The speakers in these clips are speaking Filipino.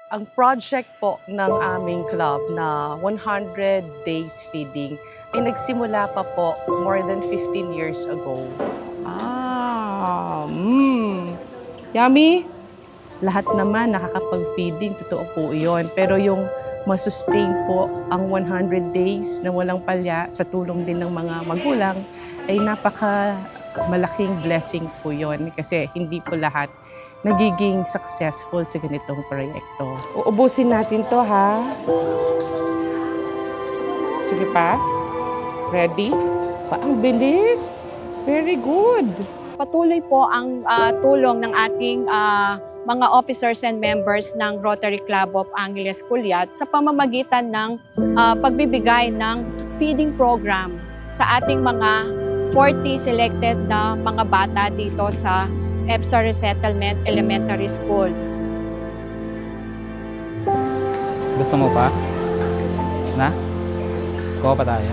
Ang project po ng aming club na 100 days feeding ay nagsimula pa po more than 15 years ago. Yummy! Lahat naman nakakapag-feeding, totoo po yun. Pero yung masustain po ang 100 days na walang palya sa tulong din ng mga magulang ay napaka malaking blessing po yun kasi hindi po lahat nagiging successful sa ganitong proyekto. Uubusin natin to, ha? Sige pa. Ready? Ang bilis. Very good. Patuloy po ang tulong ng ating mga officers and members ng Rotary Club of Angeles Culiat sa pamamagitan ng pagbibigay ng feeding program sa ating mga 40 selected na mga bata dito sa EPSA Resettlement Elementary School. Gusto mo pa? Na? Kuha pa tayo.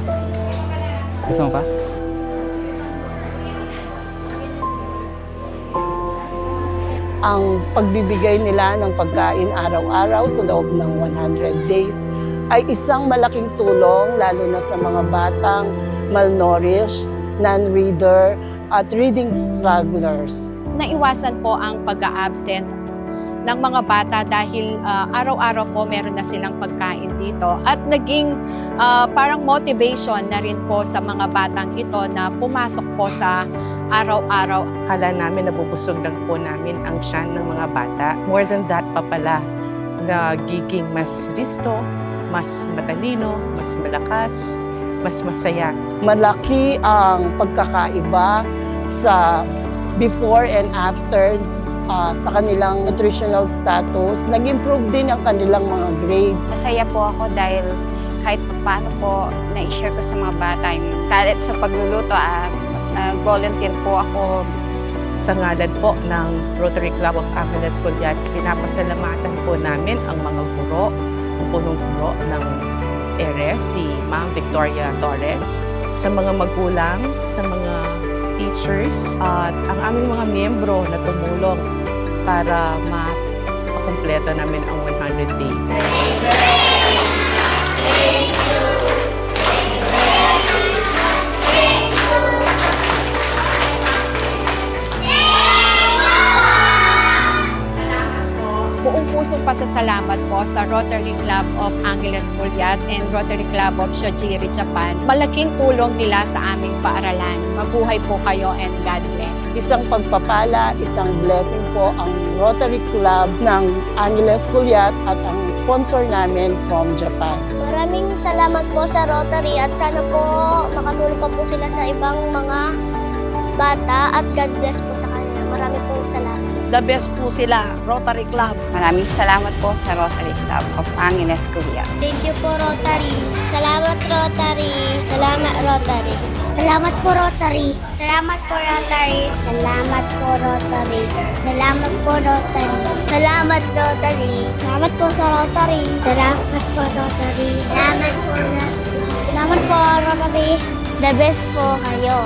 Gusto mo pa? Ang pagbibigay nila ng pagkain araw-araw sa loob ng 100 days ay isang malaking tulong lalo na sa mga batang malnourished, non-reader at reading strugglers. Naiwasan po ang pag-a-absent ng mga bata dahil araw-araw po meron na silang pagkain dito at naging parang motivation na rin po sa mga batang ito na pumasok po sa araw-araw. Akala namin nabubusog lang po namin ang tiyan ng mga bata. More than that pa pala, nagiging mas listo, mas matalino, mas malakas, mas masaya. Malaki ang pagkakaiba sa before and after sa kanilang nutritional status. Nag-improve din ang kanilang mga grades. Masaya po ako dahil kahit paano po na-share ko sa mga bata yung talent sa pagluluto. Volunteer po ako. Sa ngalan po ng Rotary Club of Angeles Culiat, pinapasalamatan po namin ang mga guro, ang punong guro ng ERES, si Ma'am Victoria Torres, sa mga magulang, sa mga teachers, at ang aming mga miyembro na tumulong para makumpleto namin ang 100 days. Buong pusong pasasalamat po sa Rotary Club of Angeles Culiat and Rotary Club of Shojiri, Japan. Malaking tulong nila sa aming paaralan. Mabuhay po kayo and God bless. Isang pagpapala, isang blessing po ang Rotary Club ng Angeles Culiat at ang sponsor namin from Japan. Maraming salamat po sa Rotary at sana po makatulong pa po sila sa ibang mga bata at God bless po sa kanila. Maraming pong salamat. The best po sila, Rotary Club. Maraming salamat po sa Rotary Club of Angeles Culiat. Thank you po, Rotary. Salamat, Rotary. Salamat, Rotary. Salamat po, Rotary. Salamat po, Rotary. Salamat po, Rotary. Salamat po, Rotary. Salamat, Rotary. Salamat po sa Rotary. Salamat po, Rotary. Salamat po, Rotary. Salamat po, Rotary. The best po kayo.